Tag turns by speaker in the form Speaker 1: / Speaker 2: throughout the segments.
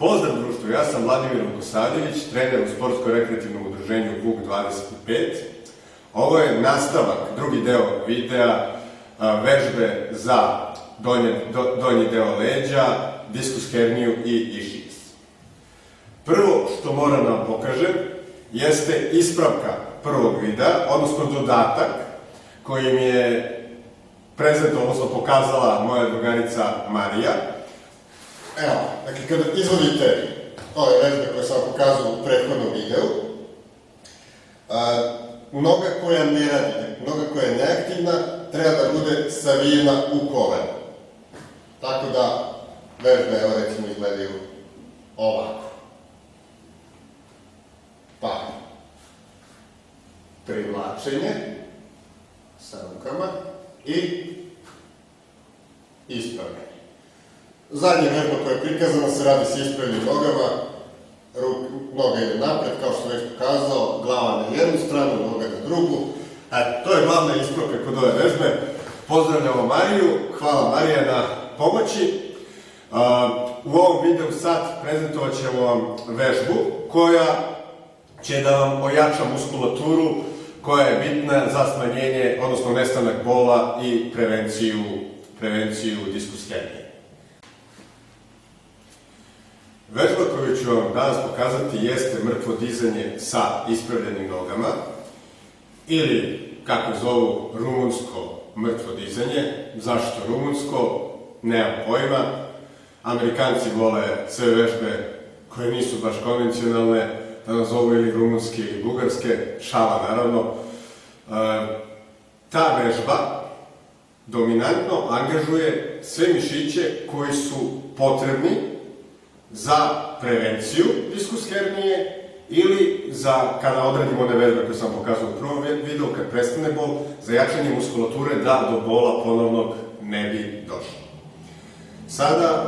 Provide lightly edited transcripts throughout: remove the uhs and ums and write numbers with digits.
Speaker 1: Pozdrav društvo, ja sam Vladimir Vukosavljević, trener u sportsko-rekreativnom udruženju VUK 25. Ovo je nastavak, drugi deo videa, vežbe za donji deo leđa, diskus herniju i iščis. Prvo što moram da vam pokažem jeste ispravka prvog videa, odnosno dodatak koji mi je odnosno pokazala moja drugarica Marija. Evo, dakle, kada izvodite ove vežbe koje sam vam pokazao u prethodnom videu, noga koja ne radi, noga koja je neaktivna, treba da bude savijena u koleno. Tako da vežbe, evo recimo, izgledaju ovako. Pa, privlačenje sa rukama i ispravljanje. Zadnja vežba koja je prikazana se radi sa ispravljenim nogama, noga ide napred, kao što sam već pokazao, glava na jednu stranu, noga na drugu. To je glavna ispravka kod ove vežbe. Pozdravljamo Mariju, hvala Marija na pomoći. U ovom videu sad prezentovat ćemo vam vežbu koja će da vam ojača muskulaturu koja je bitna za smanjenje, odnosno nestanak bola i prevenciju diskus hernije. Vežba koju ću vam danas pokazati jeste mrtvo dizanje sa ispravljenim nogama ili, kako zovu, rumunsko mrtvo dizanje. Zašto rumunsko? Nemam pojma. Amerikanci vole sve vežbe koje nisu baš konvencionalne, da nas zovu ili rumunske ili bugarske, šala naravno. Ta vežba dominantno angažuje sve mišiće koji su potrebni za prevenciju diskus hernije ili za, kada odradimo one vežbe koje sam pokazao u prvom videu, kad prestane bol, za jačanje muskulature da do bola ponovnog ne bi došlo. Sada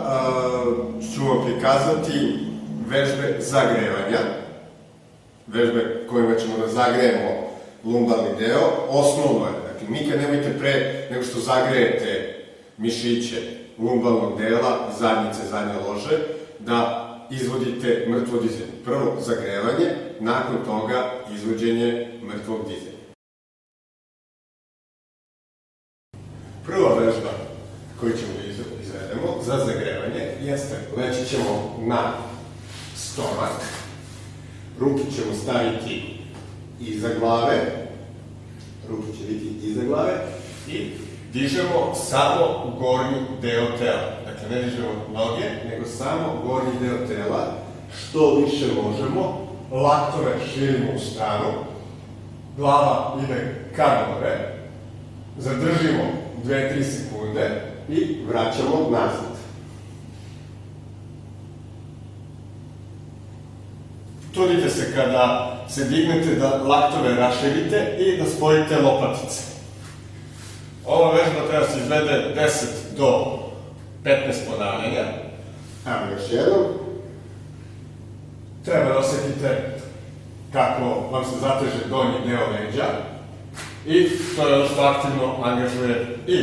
Speaker 1: ću vam prikazati vežbe zagrevanja, vežbe kojima ćemo da zagrejemo lumbalni deo. Osnovno je, dakle, nikad nemojte pre nego što zagrejete mišiće lumbalnog dela, zadnjice, zadnje lože, da izvodite mrtvo dizanje. Prvo zagrevanje, nakon toga izvođenje mrtvog dizanja. Prva vežba koju ćemo da izvedemo za zagrevanje jeste, leći ćemo na stomak, ruke ćemo staviti iza glave, ruke će biti iza glave i dižemo samo gornji deo tela. Dakle, ne dižemo noge, nego samo gornji deo tela. Što više možemo, laktove širimo u stranu, glava ide ka gore, zadržimo 2-3 sekunde i vraćamo nazad. Trudite se kada se dignete da laktove raširite i da spojite lopatice. Ova vežba treba se izvede 10 do 15 ponavljanja. Evo još jednom. Treba da osetite kako vam se zateže donji deo leđa i to je ono što aktivno angažuje i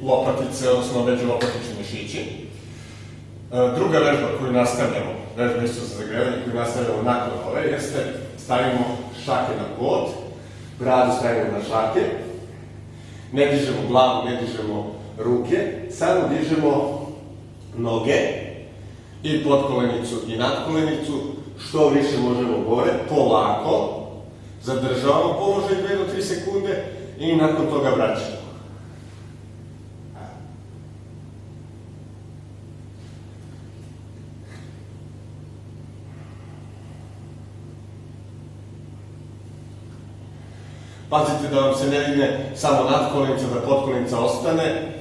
Speaker 1: lopatice, odnosno međulopatični mišići. Druga vežba koju nastavljamo, vežba isto za zagrevanje koju nastavljamo nakon ove, jeste stavimo šake na pod, bradu stavimo na šake, ne dižemo glavu, ne dižemo ruke, samo dižemo noge i podkolenicu i nadkolenicu, što više možemo gore, polako, zadržavamo položaj 2 do 3 sekunde i nakon toga vraćamo. Pazite da vam se ne digne samo nadkolenica, da podkolenica ostane.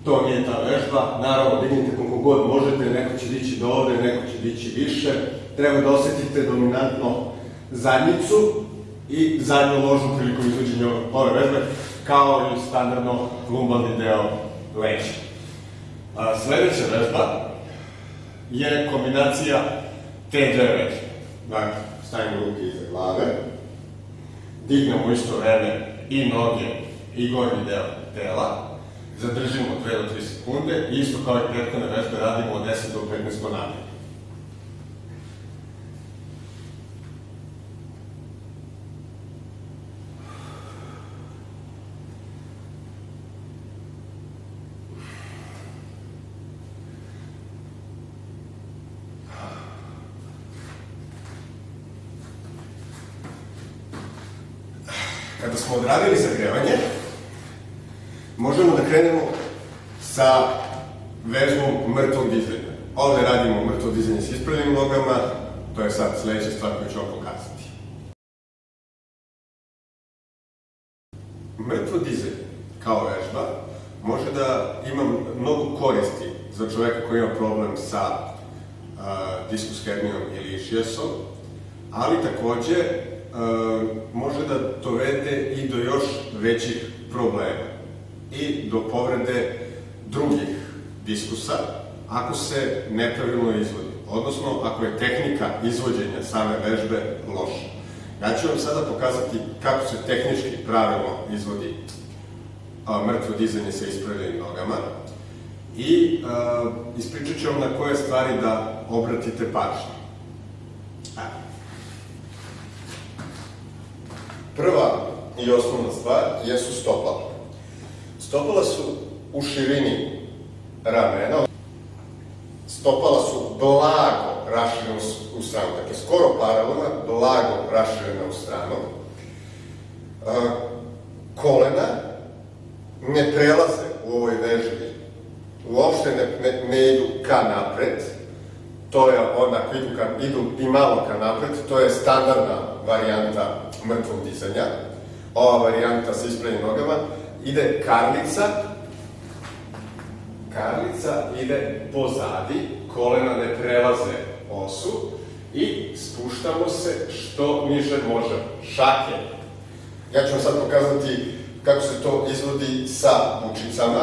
Speaker 1: To nije ta vežba. Naravno, dignite koliko god možete, neko će dići do ovde, neko će dići više. Treba da osetite dominantno zadnjicu i zadnju ložu prilikom izvođenja ove vežbe, kao i standardno lumbalni deo leđa. Sledeća vežba je kombinacija te dve vežbe. Dakle, stavimo ruke iza glave, dignemo isto vreme i noge i gornji deo tela, zadržimo 2 do 3 sekunde i isto kao i prethodne vežbe radimo od 10 do 15 ponavljanja. Kada smo odradili zagrevanje, možemo da krenemo sa vežbom mrtvog dizanja. Ovde radimo mrtvo dizanje s ispravljenim nogama, to je sad sledeća stvar koju ću vam pokazati. Mrtvo dizanje, kao vežba, može da ima mnogo koristi za čoveka koji ima problem sa diskus hernijom ili ischiasom, ali takođe može da dovede i do još većih problema i do povrede drugih diskusa ako se nepravilno izvodi, odnosno ako je tehnika izvođenja same vežbe loša. Ja ću vam sada pokazati kako se tehnički pravilno izvodi mrtvo dizanje sa ispravljenim nogama i ispričat ću vam na koje stvari da obratite pažnju. Prva i osnovna stvar jesu stopala. Stopala su u širini ramena, stopala su blago raširena u stranu, dakle skoro paralelna, blago raširena u stranu. Kolena ne prelaze u ovoj vežbi, uopšte ne idu ka napred, to je onako, idu i malo ka napred, to je standardna varijanta mrtvog dizanja. Ova varijanta sa ispravljenim nogama ide karlica ide pozadi, kolena ne prelaze osu i spuštamo se što niže može. Šake. Ja ću vam sad pokazati kako se to izvodi sa bučicama.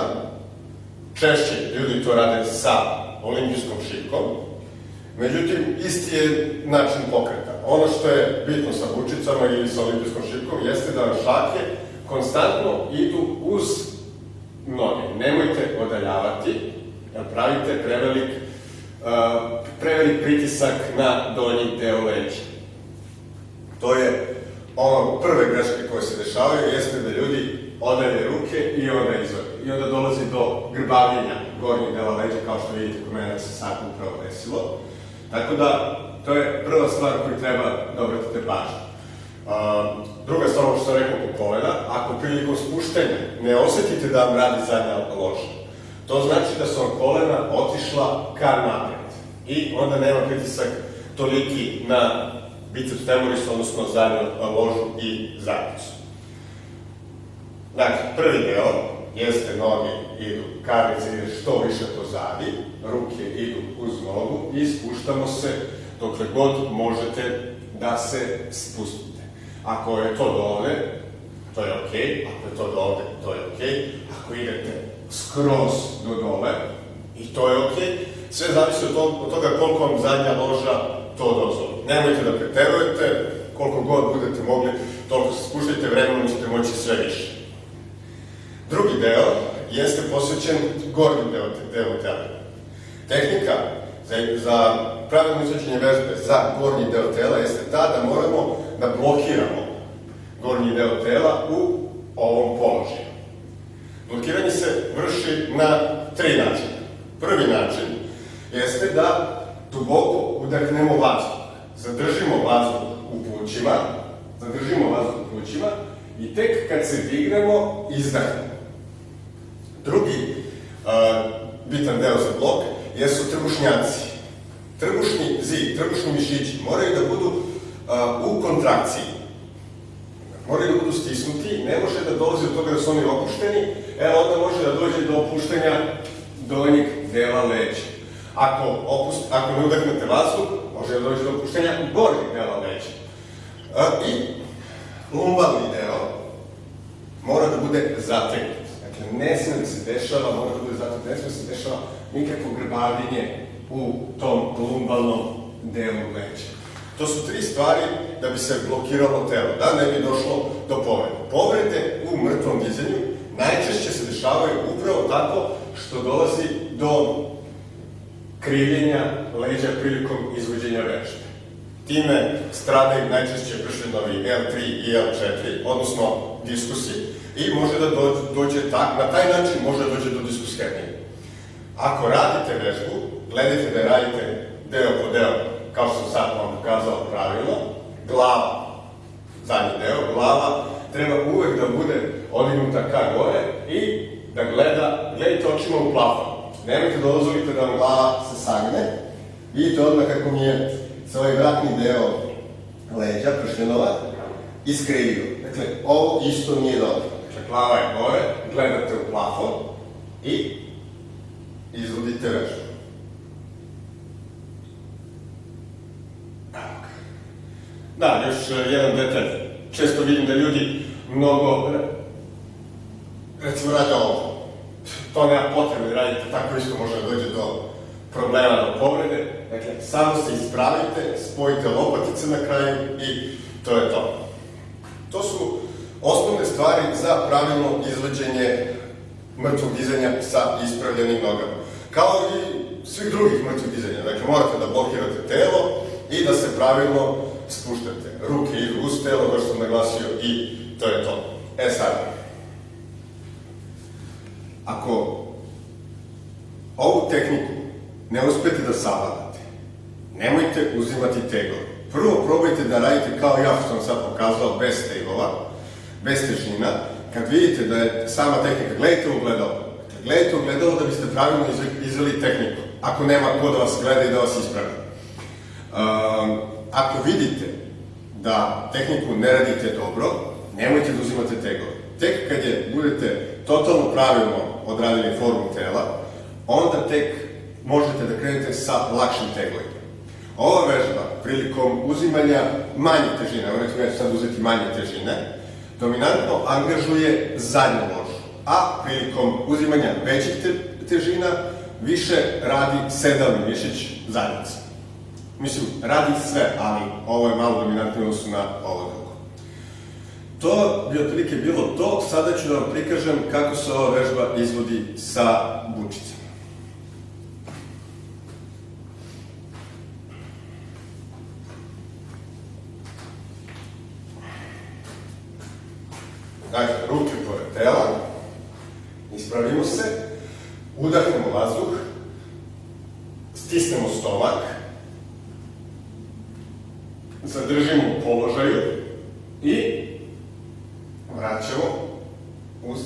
Speaker 1: Češće ljudi to rade sa olimpijskom šipkom. Međutim, isti je način pokreta. Ono što je bitno sa bučicama ili sa olimpijskom šipkom jeste da vam šake konstantno idu uz noge. Nemojte odaljavati, jer pravite prevelik pritisak na donji deo leđa. To je ono prve greške koje se dešavaju, jeste da ljudi odalje ruke i onda izvode. I onda dolazi do grbavljenja gornjeg dela leđa, kao što vidite kod mene se sad upravo desilo. Tako da, to je prva stvar koju treba da obratite pažnju. Druga stvar, ovo što sam rekao kod kolena, ako prilikom spuštenja ne osetite da vam radi zadnja loža, to znači da su vam kolena otišla ka napred. I onda nema pritisak toliki na biceps femoris, odnosno zadnju ložu i zadnjicu. Dakle, prvi deo jeste noge idu, karlice ide što više pozadi, ruke idu uz nogu i spuštamo se dokle god možete da se spustite. Ako je to do ovde, to je okej, ako je to do ovde, to je okej, ako idete skroz do dole, i to je okej, sve zavisi od toga koliko vam zadnja loža to dozvoli. Nemojte da preterujete, koliko god budete mogli, toliko se spuštajte, vremenom ćete moći sve više. Drugi deo jeste posvećen gornjem delu tela. Tehnika za pravilno izvođenje vežbe za gornji deo tela jeste ta da moramo da blokiramo gornji deo tela u ovom položaju. Blokiranje se vrši na 3 načina. Prvi način jeste da duboko udahnemo vazduh. Zadržimo vazduh u plućima i tek kad se dignemo, izdahnemo. Drugi bitan deo za blok jesu trbušnjaci. Trbušni zid, trbušni mišići moraju da budu u kontrakciji. Moraju da budu stisnuti, ne može da dolazi od toga da su oni opušteni, onda može da dođe do opuštenja donjeg dela leđa. Ako ne udahnete vazduh, može da dođe do opuštenja gornjeg dela leđa. I lumbalni deo mora da bude zategnut. Dakle, ne sme da se dešava, mora da bude zategnut, ne sme da se dešava nikakvo grbavljenje u tom lumbalnom delu leđa. To su 3 stvari da bi se blokiralo telo, da ne bi došlo do povrede. Povrede u mrtvom dizanju najčešće se dešavaju upravo tako što dolazi do krivljenja leđa prilikom izvođenja vežbe. Time stradaju najčešće pršljenovi L3 i L4, odnosno diskusi, i može da dođe na taj način može da dođe do diskus hernije. Ako radite vežbu, gledajte da radite deo po deo, kao što sam sad vam pokazao pravilno, glava tanji deo, glava treba uvek da bude odignuta ka gore i da gledajte očima u plafon. Nemojte da dozvolite da vam glava se sagne. Vidite odmah kako mi je se ovaj vratni deo leđa, pršljenova, iskrivio. Dakle, ovo isto nije dobro. Dakle, glava je gore, gledate u plafon i izvodite vežbu. Da, još jedan detalj. Često vidim da ljudi mnogo, recimo, rade ovo. To nema potrebe da radite, tako isto može da dođe do problema, do povrede. Dakle, samo se ispravite, spojite lopatice na kraju i to je to. To su osnovne stvari za pravilno izvođenje mrtvog dizanja sa ispravljenim nogama. Kao i svih drugih mrtvih dizanja. Dakle, morate da blokirate telo i da se pravilno spuštate. Ruke idu uz telo, kao što sam naglasio, i to je to. Sad, ako ovu tehniku ne uspete da savladate, nemojte uzimati tegove. Prvo probajte da radite kao ja što sam sad pokazao, bez tegova, bez težina. Kad vidite da je sama tehnika, gledajte u ogledalo. Gledajte u ogledalo da biste pravilno izveli tehniku, ako nema ko da vas gleda i da vas ispravi. Ako vidite da tehniku ne radite dobro, nemojte da uzimate tegove. Tek kad budete totalno pravilno odradili formu tela, onda tek možete da krenete sa lakšim tegovima. Ova vežba, prilikom uzimanja manjih težina, ja ću sad uzeti manje težine, dominantno angažuje zadnju ložu, a prilikom uzimanja većih težina više radi sedalni mišić zadnjice. Mislim, radi sve, ali ovo je malo dominantno u odnosu na ovo drugo. To bi otprilike bilo to. Sada ću da vam prikažem kako se ova vežba izvodi sa bučicama. Dakle, ruke pored tela, ispravimo se, udahnemo vazduh, stisnemo stomak, zadržimo u položaju i vraćamo uz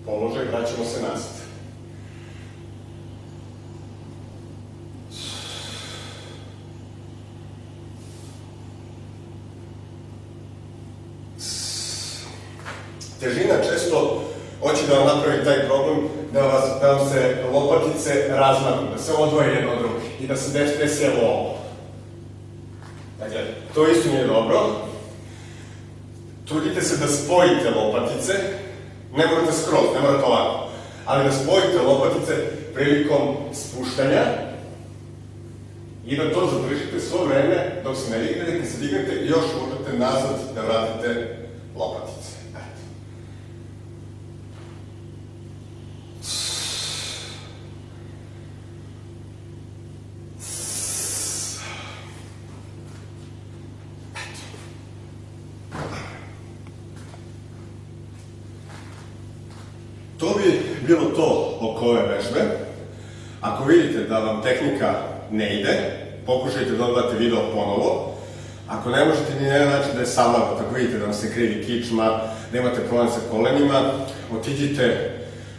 Speaker 1: položaj, vraćamo se nazad. Težina često hoće da vam napravi taj problem da vam se lopatice razmaknu, da se odvoje jedno od druge i da se desi ovo. Dakle, to isto nije dobro. Trudite se da spojite lopatice, ne morate skroz, ne morate ovako, ali da spojite lopatice prilikom spuštanja i da to zadržite svo vreme dok se ne dignete, kad se dignete još možete nazad da vratite lopatice. To bi bilo to oko ove vežbe. Ako vidite da vam tehnika ne ide, pokušajte da odgledate video ponovo. Ako ne možete ni na jedan način da je savladate, ako vidite da vam se krivi kičma, da imate problem sa kolenima, otiđite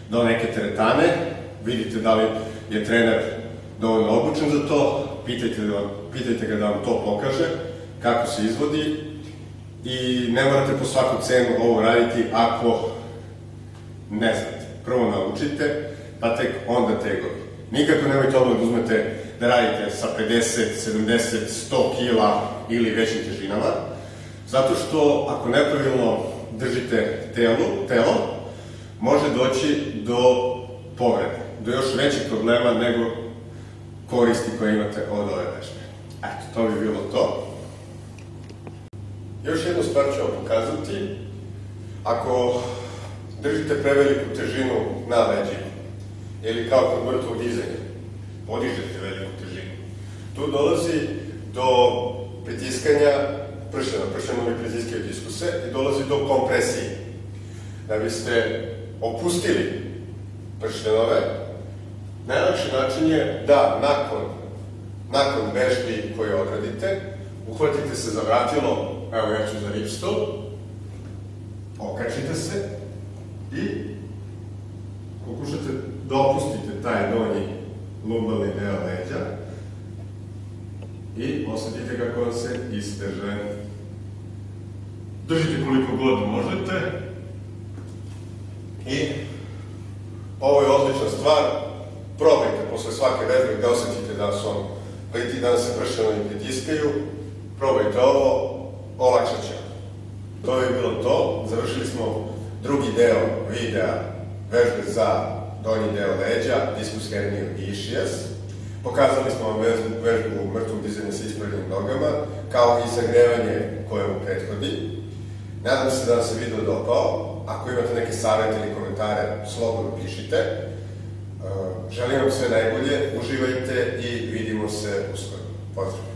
Speaker 1: do neke teretane, vidite da li je trener dovoljno obučen za to, pitajte ga da vam to pokaže, kako se izvodi i ne morate po svaku cenu ovo raditi ako ne znate. Prvo naučite, pa tek onda tegovi. Nikako nemojte odmah da uzmete da radite sa 50, 70, 100 kila ili većim težinama, zato što ako nepravilno držite telo, može doći do povrede, do još većih problema nego koristi koje imate od ove vežbe. Eto, to bi bilo to. Još jednu stvar ću vam pokazati. Ako držite preveliku težinu na leđima, ili kao kod mrtvog dizanja, podižete veliku težinu, tu dolazi do pritiskanja pršljena, pršljenovi pritiskaju diskuse i dolazi do kompresije. Da biste opustili pršljenove, najlakši način je da nakon vežbi koje odradite, uhvatite se za vratilo evo ja ću za ripstol, okačite se i pokušate da opustite taj donji lumbalni deo leđa i osetite kako vam se isteže. Držite koliko god možete i ovo je odlična stvar. Probajte posle svake vežbe da osetite da su vam pliti, da se pršenovi pritiskaju. Probajte ovo, olakšat će. To je bilo to. Završili smo drugi deo videa vežbe za donji deo leđa, diskus herniju i ischias. Pokazali smo vam vežbu mrtvog dizanja sa ispravljenim nogama, kao i zagrevanje koje mu prethodi. Nadam se da vam se video dopao. Ako imate neke savjete ili komentare, slobodno pišite. Želim vam sve najbolje, uživajte i vidimo se uskoro. Pozdrav!